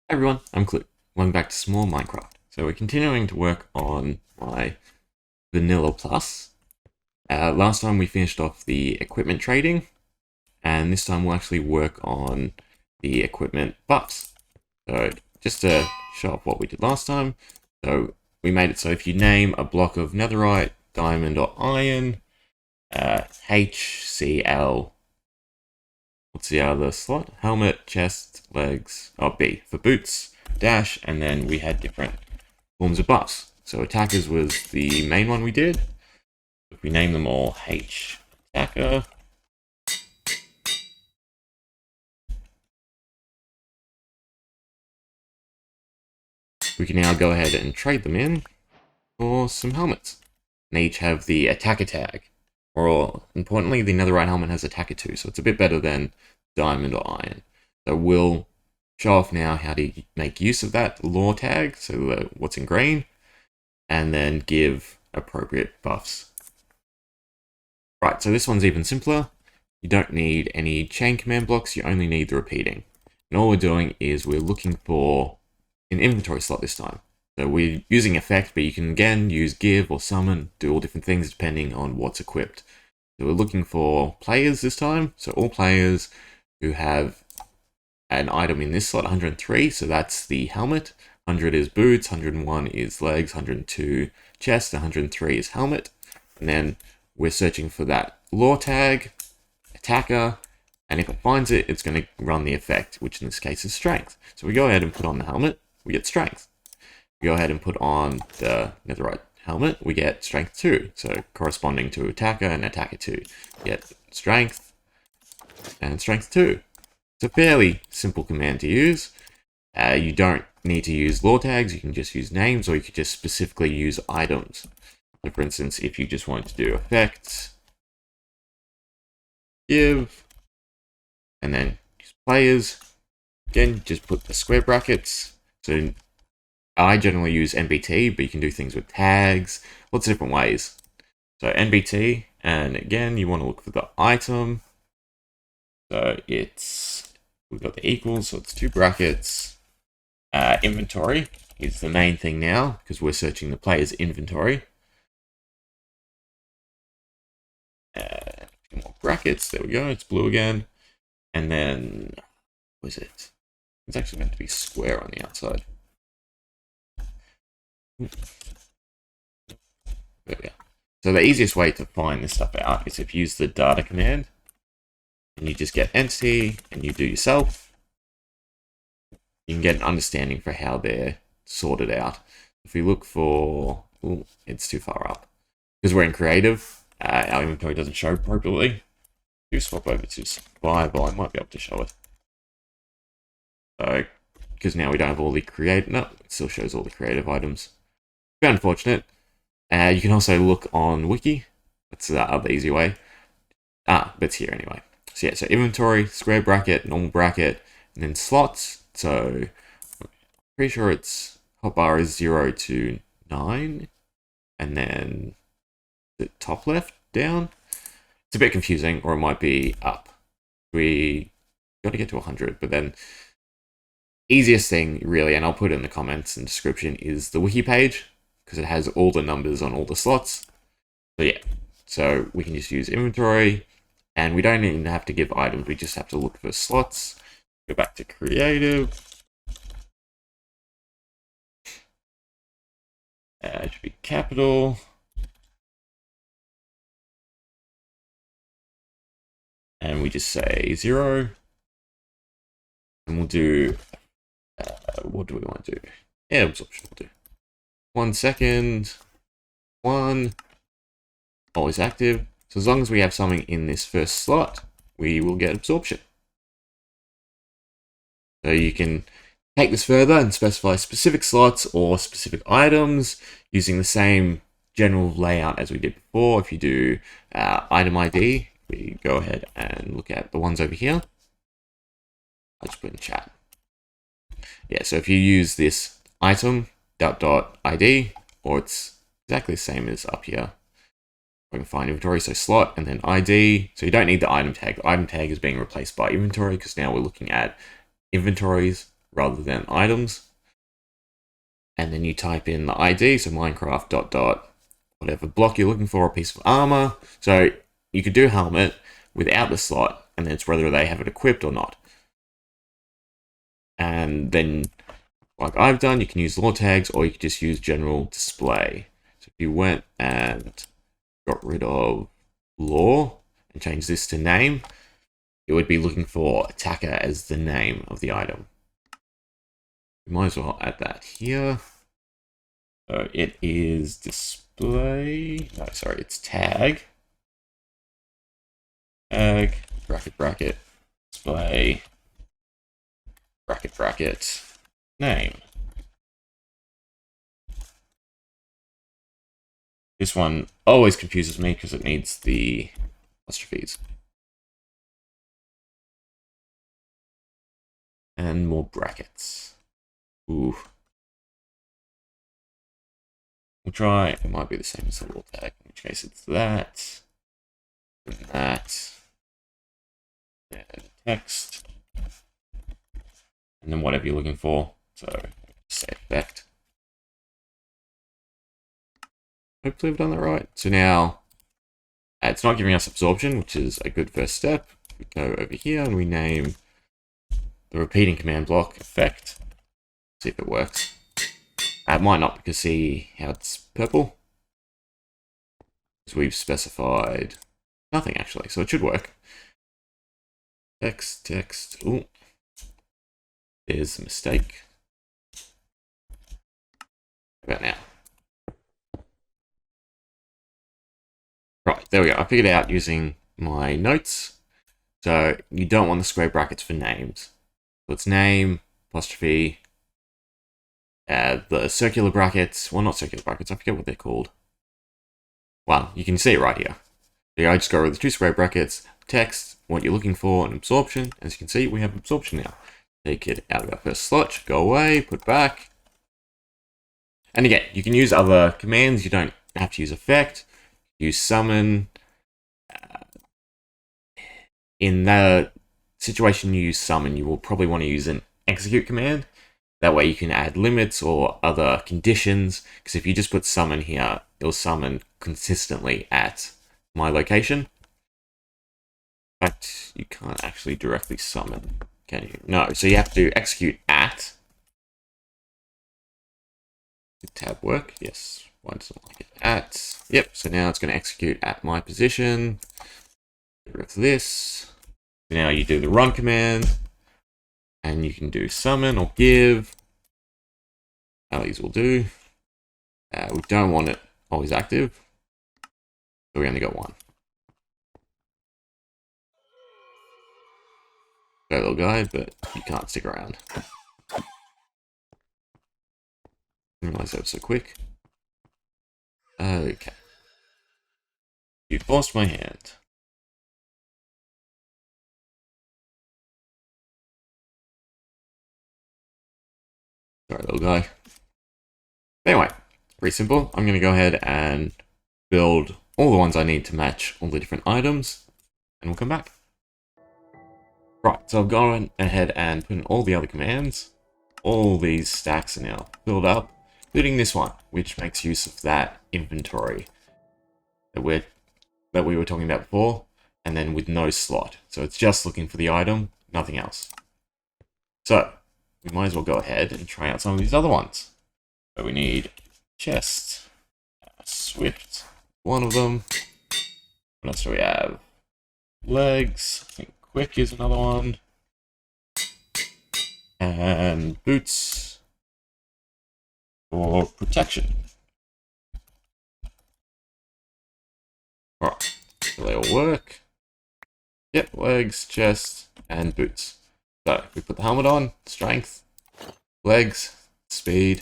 Hey everyone, I'm Kloo. Welcome back to Small Minecraft. So we're continuing to work on my Vanilla Plus. Last time we finished off the equipment trading, and this time we'll actually work on the equipment buffs. So just to show off what we did last time, so we made it so if you name a block of netherite, diamond or iron, HCL, what's the other slot? Helmet, chest, legs, B for boots, dash, and then we had different forms of buffs. So attackers was the main one we did. If we name them all H attacker, we can now go ahead and trade them in for some helmets. And they each have the attacker tag. Or importantly, the netherite helmet has attacker 2, so it's a bit better than diamond or iron. So we'll show off now how to make use of that lore tag, so what's in green, and then give appropriate buffs. Right, so this one's even simpler. You don't need any chain command blocks, you only need the repeating. And all we're doing is we're looking for an inventory slot this time. So we're using effect, but you can again use give or summon, do all different things depending on what's equipped. So we're looking for players this time, so all players who have an item in this slot, 103, so that's the helmet, 100 is boots, 101 is legs, 102 chest, 103 is helmet, and then we're searching for that lore tag, attacker, and if it finds it, it's going to run the effect, which in this case is strength. So we go ahead and put on the helmet, we get strength. We go ahead and put on the netherite helmet, we get strength 2. So corresponding to attacker and attacker 2. We get strength and strength 2. It's a fairly simple command to use. You don't need to use lore tags, you can just use names, or you could just specifically use items. So for instance, if you just want to do effects, give, and then use players, again, just put the square brackets. So I generally use NBT, but you can do things with tags, lots of different ways. So NBT, and again, you want to look for the item. So we've got the equals, so it's 2 brackets. Inventory is the main thing now, because we're searching the player's inventory. More brackets, there we go, it's blue again. And then, what is it? It's actually meant to be square on the outside. There we go. So the easiest way to find this stuff out is if you use the data command, and you just get entity, and you do yourself. You can get an understanding for how they're sorted out. If we look for, it's too far up. Because we're in creative, our inventory doesn't show appropriately. Do swap over to survival, I might be able to show it. So, because now we don't have all the creative, no, it still shows all the creative items. Very unfortunate. You can also look on wiki, that's the other easy way. But it's here anyway. So yeah, so inventory, square bracket, normal bracket, and then slots. So I'm pretty sure it's hotbar is 0 to 9, and then the top left down. It's a bit confusing, or it might be up. We got to get to 100, but then easiest thing really, and I'll put it in the comments and description, is the wiki page, because it has all the numbers on all the slots. So yeah, so we can just use inventory, and we don't even have to give items, we just have to look for slots. Go back to creative. It should be capital. And we just say 0. And we'll do, what do we want to do? Air absorption will do. 1 second, 1, always active. So as long as we have something in this first slot, we will get absorption. So you can take this further and specify specific slots or specific items using the same general layout as we did before. If you do item ID, we go ahead and look at the ones over here. I'll just put in the chat. Yeah, so if you use this item .id, or it's exactly the same as up here. We can find inventory, so slot, and then ID. So you don't need the item tag. The item tag is being replaced by inventory, because now we're looking at inventories rather than items. And then you type in the ID, so Minecraft dot dot whatever block you're looking for, a piece of armor. So you could do helmet without the slot, and then it's whether they have it equipped or not. And then, like I've done, you can use lore tags, or you could just use general display. So if you went and got rid of lore and changed this to name, it would be looking for attacker as the name of the item. We might as well add that here. So it is display, no, sorry, it's tag, bracket, bracket, display, bracket, bracket, name. This one always confuses me because it needs the apostrophes. And more brackets. Ooh. We'll try, it might be the same as the lore tag, in which case it's that, and that, and text, and then whatever you're looking for. So, say effect. Hopefully I've done that right. So now, it's not giving us absorption, which is a good first step. We go over here and we name the repeating command block effect. See if it works. It might not, because see how it's purple? Because we've specified nothing actually, so it should work. Text, text, ooh. There's a mistake. How about now? Right, there we go. I figured it out using my notes. So you don't want the square brackets for names. So it's name, apostrophe, the circular brackets, well, not circular brackets, I forget what they're called. Well, you can see it right here. So I just go with the two square brackets, text, what you're looking for, and absorption. As you can see, we have absorption now. Take it out of our first slot, go away, put back. And again, you can use other commands. You don't have to use effect. Use summon. In the situation you use summon, you will probably want to use an execute command. That way you can add limits or other conditions, because if you just put summon here, it'll summon consistently at my location. In fact, you can't actually directly summon, can you? No, so you have to execute at. Did tab work? Yes. Why doesn't it like it? At. Yep, so now it's going to execute at my position. Get rid of this. Now you do the run command. And you can do summon or give. These will do. We don't want it always active. So we only got one. Great little guy, but you can't stick around. I didn't realize that was so quick. Okay. You forced my hand. Sorry, little guy. Anyway, it's pretty simple. I'm going to go ahead and build all the ones I need to match all the different items, and we'll come back. Right, so I've gone ahead and put in all the other commands. All these stacks are now filled up, including this one, which makes use of that inventory that we were talking about before, and then with no slot. So it's just looking for the item, nothing else. So we might as well go ahead and try out some of these other ones. So we need chest, swift, one of them. What else do we have? Legs, I think quick is another one. And boots for protection. Alright, so they all work. Yep, legs, chest, and boots. So we put the helmet on, strength, legs, speed,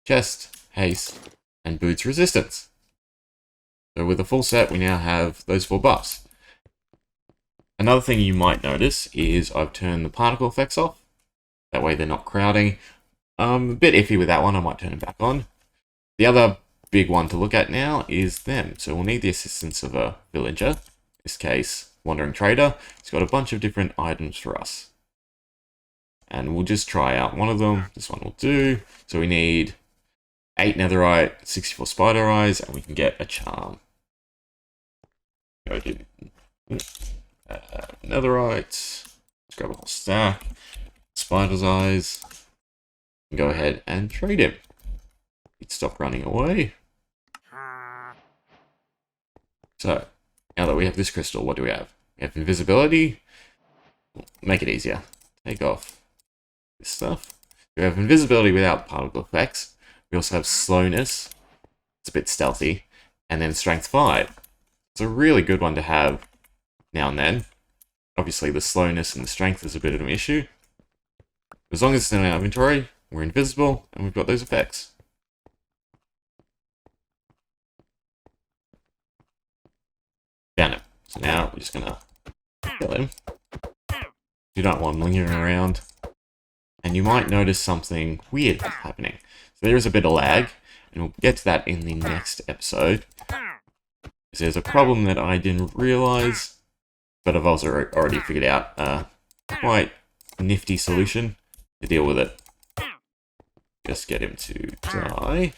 chest, haste, and boots resistance. So with a full set, we now have those 4 buffs. Another thing you might notice is I've turned the particle effects off. That way they're not crowding. A bit iffy with that one, I might turn it back on. The other big one to look at now is them. So we'll need the assistance of a villager. In this case, Wandering Trader. He's got a bunch of different items for us. and we'll just try out one of them. This one will do. So we need 8 netherite, 64 spider eyes, and we can get a charm. Go to netherite. Let's grab a whole stack. Spider's eyes. Go ahead and trade him. He'd stop running away. So, now that we have this crystal, what do we have? We have invisibility. Make it easier. Take off this stuff. We have invisibility without particle effects. We also have slowness. It's a bit stealthy. And then strength 5. It's a really good one to have now and then. Obviously, the slowness and the strength is a bit of an issue. As long as it's in our inventory, we're invisible, and we've got those effects. Found him. So now we're just gonna kill him. You don't want him lingering around. And you might notice something weird happening. So there is a bit of lag, and we'll get to that in the next episode. There's a problem that I didn't realize, but I've also already figured out a quite nifty solution to deal with it. Just get him to die.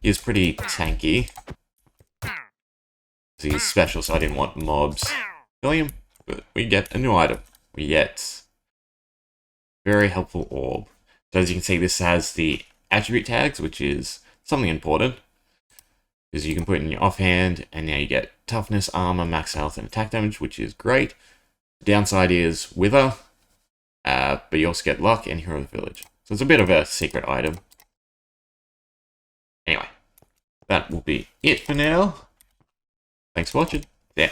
He's pretty tanky. So he's special, so I didn't want mobs killing him. But we get a new item. We get very helpful orb. So as you can see, this has the attribute tags, which is something important. Because you can put it in your offhand, and now you get toughness, armor, max health, and attack damage, which is great. The downside is wither, but you also get luck and hero of the village. So it's a bit of a secret item. Anyway, that will be it for now. Thanks for watching. Yeah.